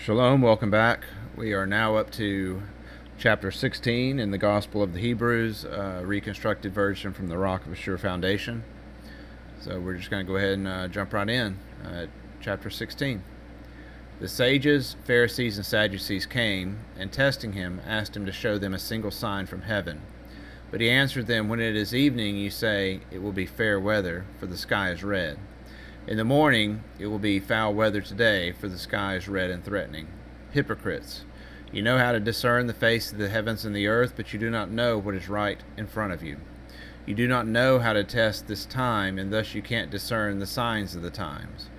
Shalom, welcome back. We are now up to chapter 16 in the Gospel of the Hebrews, reconstructed version from the Rock of Yeshua Foundation. So we're just going to go ahead and jump right in. Chapter 16. The sages, Pharisees, and Sadducees came, and testing him, asked him to show them a single sign from heaven. But he answered them, "When it is evening, you say, it will be fair weather, for the sky is red. In the morning, it will be foul weather today, for the sky is red and threatening. Hypocrites! You know how to discern the face of the heavens and the earth, but you do not know what is right in front of you. You do not know how to test this time, and thus you can't discern the signs of the times.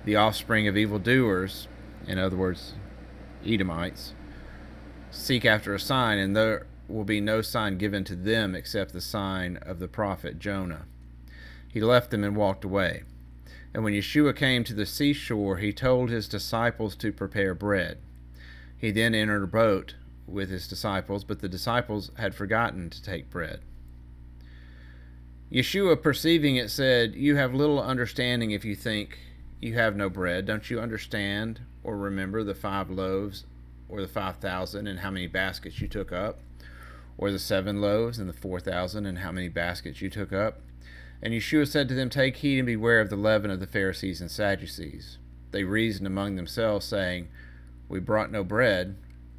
The offspring of evildoers, in other words, Edomites, seek after a sign, and there will be no sign given to them except the sign of the prophet Jonah." He left them and walked away. And when Yeshua came to the seashore, he told his disciples to prepare bread. He then entered a boat with his disciples, but the disciples had forgotten to take bread. Yeshua, perceiving it, said, "You have little understanding if you think you have no bread. Don't you understand or remember the 5 loaves or the 5,000 and how many baskets you took up? Or the 7 loaves and the 4,000 and how many baskets you took up?" And Yeshua said to them, "Take heed and beware of the leaven of the Pharisees and Sadducees." They reasoned among themselves, saying, "We brought no bread."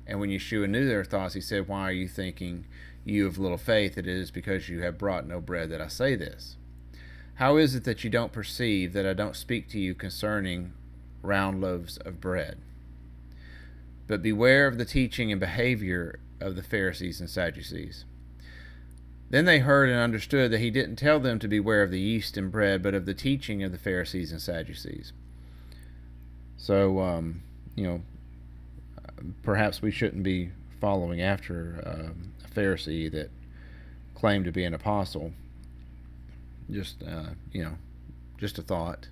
And when Yeshua knew their thoughts, he said, "Why are you thinking, you of little faith, that it is because you have brought no bread that I say this? How is it that you don't perceive that I don't speak to you concerning round loaves of bread? But beware of the teaching and behavior of the Pharisees and Sadducees." Then they heard and understood that he didn't tell them to beware of the yeast and bread, but of the teaching of the Pharisees and Sadducees. So, perhaps we shouldn't be following after a Pharisee that claimed to be an apostle. Just a thought.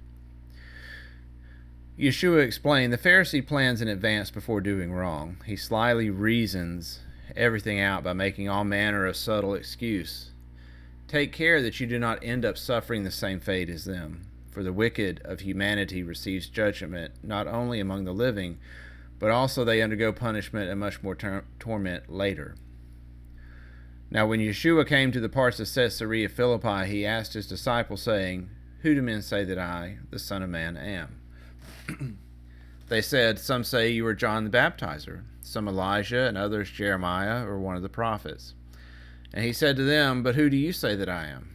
Yeshua explained, the Pharisee plans in advance before doing wrong. He slyly reasons everything out by making all manner of subtle excuse. Take care that you do not end up suffering the same fate as them, for the wicked of humanity receives judgment not only among the living, but also they undergo punishment and much more torment later. Now when Yeshua came to the parts of Caesarea Philippi, he asked his disciples, saying, "Who do men say that I, the Son of Man, am?" They said, "Some say you are John the Baptizer, some Elijah, and others Jeremiah or one of the prophets." And he said to them, "But who do you say that I am?"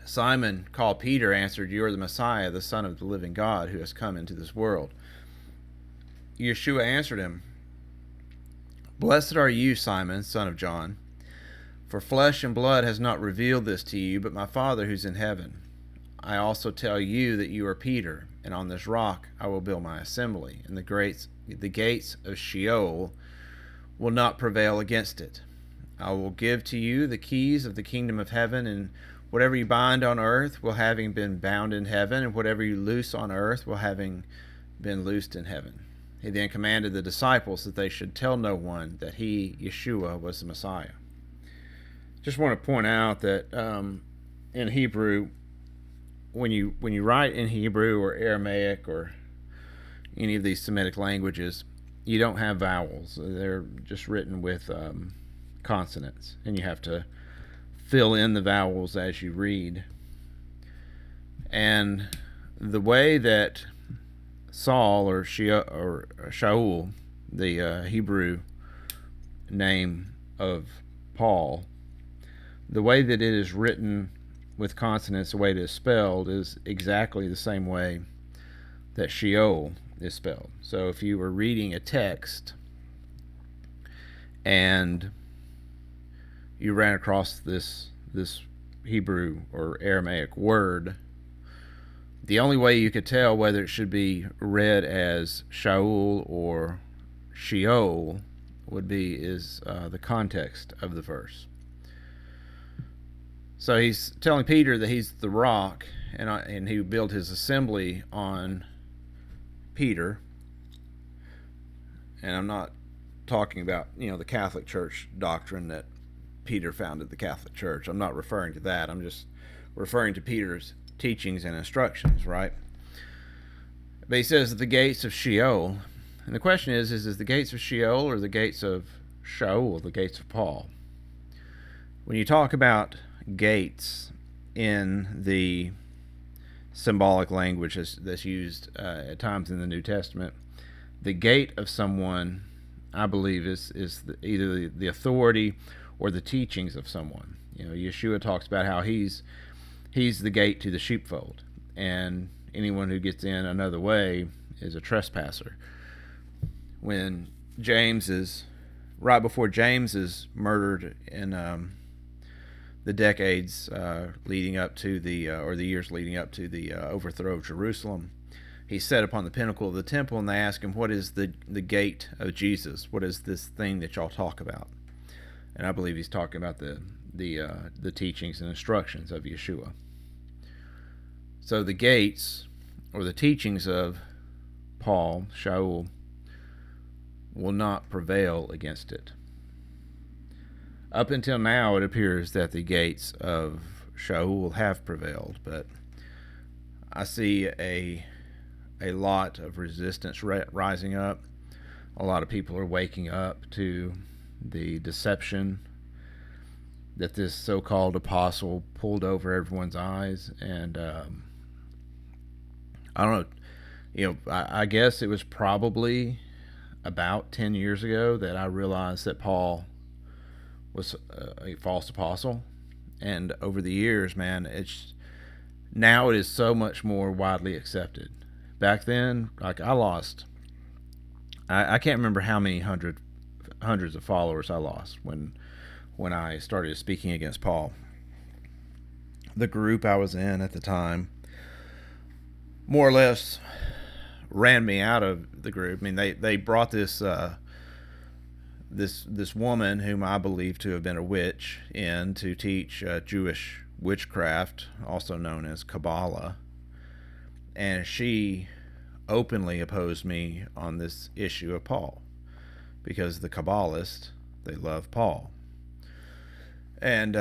Simon, called Peter, answered, "You are the Messiah, the Son of the living God, who has come into this world." Yeshua answered him, "Blessed are you, Simon, son of John, for flesh and blood has not revealed this to you, but my Father who's in heaven. I also tell you that you are Peter, and on this rock I will build my assembly, and the gates of Sheol will not prevail against it. I will give to you the keys of the kingdom of heaven, and whatever you bind on earth will having been bound in heaven, and whatever you loose on earth will having been loosed in heaven." He then commanded the disciples that they should tell no one that he, Yeshua, was the Messiah. Just want to point out that in Hebrew, when you write in Hebrew or Aramaic or any of these Semitic languages, you don't have vowels. They're just written with consonants, and you have to fill in the vowels as you read. And the way that Saul or Shaul, the Hebrew name of Paul, the way that it is written with consonants, the way it is spelled, is exactly the same way that Sheol is spelled. So if you were reading a text and you ran across this Hebrew or Aramaic word, the only way you could tell whether it should be read as Shaul or Sheol is the context of the verse. So he's telling Peter that he's the rock, and he built his assembly on Peter. And I'm not talking about the Catholic Church doctrine that Peter founded the Catholic Church. I'm not referring to that. I'm just referring to Peter's teachings and instructions, right? But he says that the gates of Sheol, And the question is the gates of Sheol or the gates of Shaul, the gates of Paul? When you talk about gates in the symbolic language that's used at times in the New Testament, the gate of someone, I believe, is either the authority or the teachings of someone. Yeshua talks about how he's the gate to the sheepfold, and anyone who gets in another way is a trespasser. When right before James is murdered in the decades leading up to the years leading up to the overthrow of Jerusalem, he's set upon the pinnacle of the temple, and they ask him, what is the gate of Jesus? What is this thing that y'all talk about? And I believe he's talking about the teachings and instructions of Yeshua. So the gates or the teachings of Paul, Shaul, will not prevail against it. Up until now, it appears that the gates of Shaul have prevailed, but I see a lot of resistance rising up. A lot of people are waking up to the deception that this so-called apostle pulled over everyone's eyes, and I don't know. I guess it was probably about 10 years ago that I realized that Paul was a false apostle, and over the years, man, now it is so much more widely accepted. Back then, like, I can't remember how many hundreds of followers I lost when I started speaking against Paul. The group I was in at the time more or less ran me out of the group. I mean, they brought this woman whom I believe to have been a witch in to teach Jewish witchcraft, also known as Kabbalah, and she openly opposed me on this issue of Paul, because the Kabbalists, they love Paul. And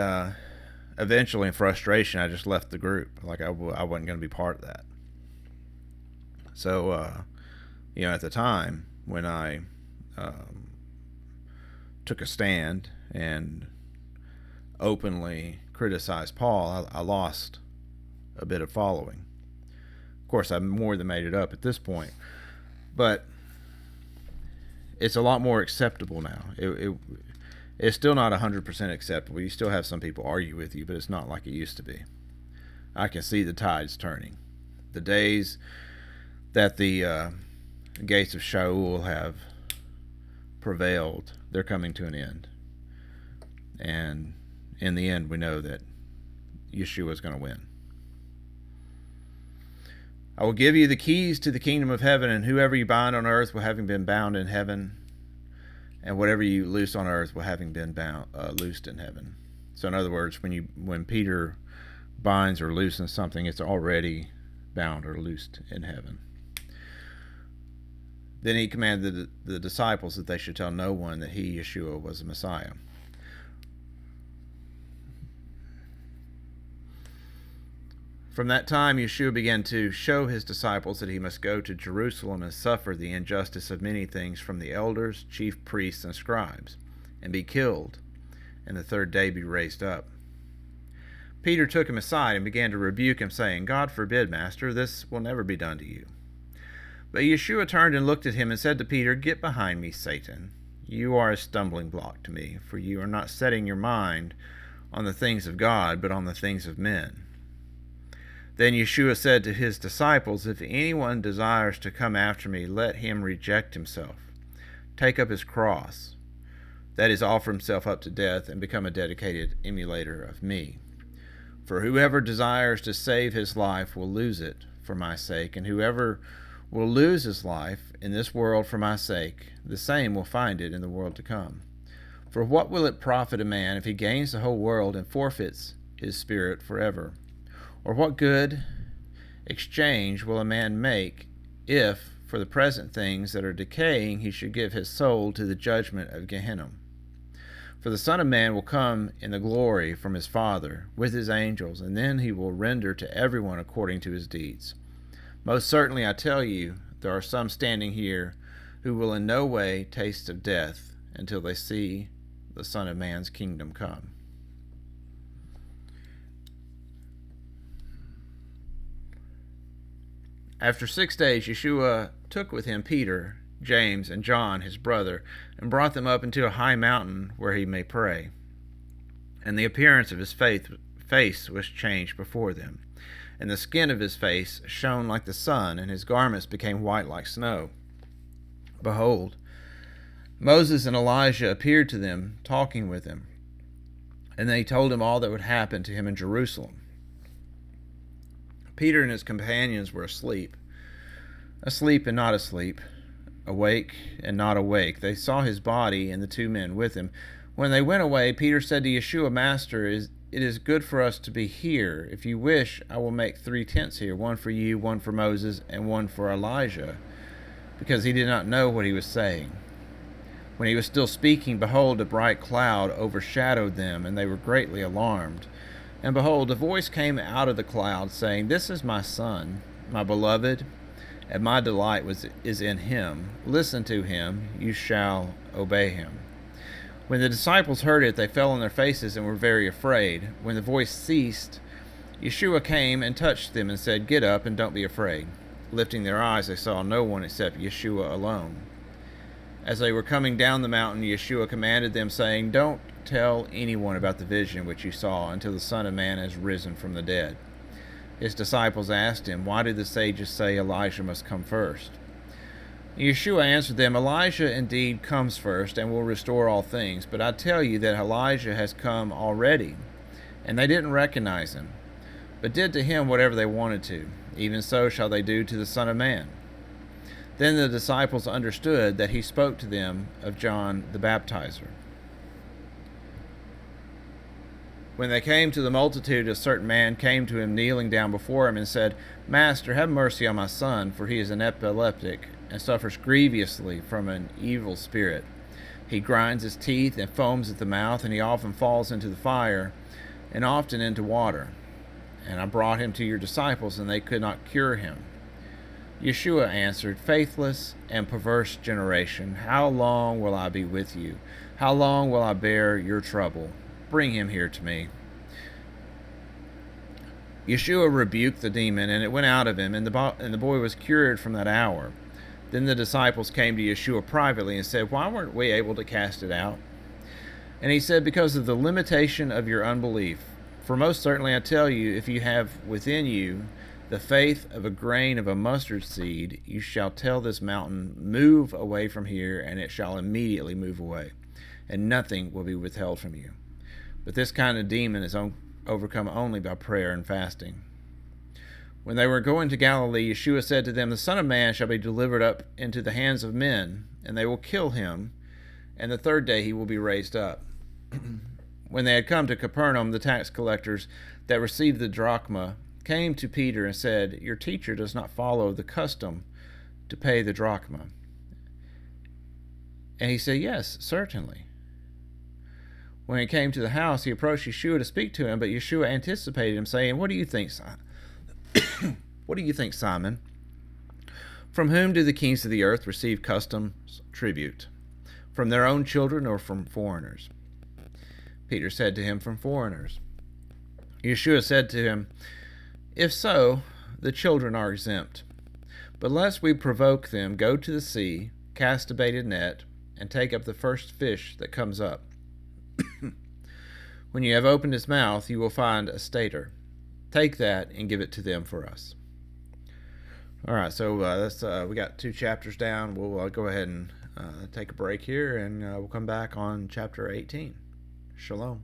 eventually, in frustration, I just left the group. Like, I wasn't going to be part of that. So, at the time when I took a stand and openly criticized Paul, I lost a bit of following. Of course, I've more than made it up at this point, but it's a lot more acceptable now. It's still not 100% acceptable. You still have some people argue with you, but it's not like it used to be. I can see the tides turning. The days that the gates of Shaul have prevailed, they're coming to an end. And in the end, we know that Yeshua is going to win. I will give you the keys to the kingdom of heaven, and whoever you bind on earth will having been bound in heaven, and whatever you loose on earth will having been loosed in heaven. So in other words, when Peter binds or loosens something, it's already bound or loosed in heaven. Then he commanded the disciples that they should tell no one that he, Yeshua, was the Messiah. From that time, Yeshua began to show his disciples that he must go to Jerusalem and suffer the injustice of many things from the elders, chief priests, and scribes, and be killed, and the third day be raised up. Peter took him aside and began to rebuke him, saying, God forbid, Master, this will never be done to you. But Yeshua turned and looked at him and said to Peter, Get behind me, Satan. You are a stumbling block to me, for you are not setting your mind on the things of God, but on the things of men. Then Yeshua said to his disciples, If anyone desires to come after me, let him reject himself, take up his cross, that is, offer himself up to death, and become a dedicated emulator of me. For whoever desires to save his life will lose it for my sake, and whoever will lose his life in this world for my sake, the same will find it in the world to come. For what will it profit a man if he gains the whole world and forfeits his spirit forever? Or what good exchange will a man make if, for the present things that are decaying, he should give his soul to the judgment of Gehenna? For the Son of Man will come in the glory from his Father with his angels, and then he will render to everyone according to his deeds. Most certainly I tell you, there are some standing here who will in no way taste of death until they see the Son of Man's kingdom come. After 6 days, Yeshua took with him Peter, James, and John, his brother, and brought them up into a high mountain where he may pray. And the appearance of his face was changed before them, and the skin of his face shone like the sun, and his garments became white like snow. Behold, Moses and Elijah appeared to them, talking with him, and they told him all that would happen to him in Jerusalem. Peter and his companions were asleep and not asleep, awake and not awake. They saw his body and the 2 men with him. When they went away, Peter said to Yeshua, Master, it is good for us to be here. If you wish, I will make 3 tents here, one for you, one for Moses, and one for Elijah, because he did not know what he was saying. When he was still speaking, behold, a bright cloud overshadowed them, and they were greatly alarmed. And behold, a voice came out of the cloud, saying, This is my Son, my beloved, and my delight is in him. Listen to him, you shall obey him. When the disciples heard it, they fell on their faces and were very afraid. When the voice ceased, Yeshua came and touched them and said, Get up and don't be afraid. Lifting their eyes, they saw no one except Yeshua alone. As they were coming down the mountain, Yeshua commanded them, saying, Don't tell anyone about the vision which you saw until the Son of Man has risen from the dead. His disciples asked him, Why did the sages say Elijah must come first? Yeshua answered them, Elijah indeed comes first and will restore all things, but I tell you that Elijah has come already, and they didn't recognize him, but did to him whatever they wanted to. Even so shall they do to the Son of Man. Then the disciples understood that he spoke to them of John the Baptizer. When they came to the multitude, a certain man came to him, kneeling down before him, and said, Master, have mercy on my son, for he is an epileptic, and suffers grievously from an evil spirit. He grinds his teeth and foams at the mouth, and he often falls into the fire, and often into water. And I brought him to your disciples, and they could not cure him. Yeshua answered, Faithless and perverse generation, how long will I be with you? How long will I bear your trouble? Bring him here to me. Yeshua rebuked the demon, and it went out of him, and the boy was cured from that hour. Then the disciples came to Yeshua privately and said, Why weren't we able to cast it out? And he said, Because of the limitation of your unbelief. For most certainly I tell you, if you have within you the faith of a grain of a mustard seed, you shall tell this mountain, Move away from here, and it shall immediately move away, and nothing will be withheld from you. But this kind of demon is overcome only by prayer and fasting. When they were going to Galilee, Yeshua said to them, The Son of Man shall be delivered up into the hands of men, and they will kill him, and the 3rd day he will be raised up. When they had come to Capernaum, the tax collectors that received the drachma came to Peter and said, Your teacher does not follow the custom to pay the drachma. And he said, Yes, certainly. When he came to the house, he approached Yeshua to speak to him, but Yeshua anticipated him, saying, What do you think, Simon? What do you think, Simon? From whom do the kings of the earth receive customs tribute? From their own children or from foreigners? Peter said to him, From foreigners. Yeshua said to him, If so, the children are exempt. But lest we provoke them, go to the sea, cast a baited net, and take up the first fish that comes up. When you have opened its mouth, you will find a stater. Take that and give it to them for us. All right, so we got 2 chapters down. We'll go ahead and take a break here, and we'll come back on chapter 18. Shalom.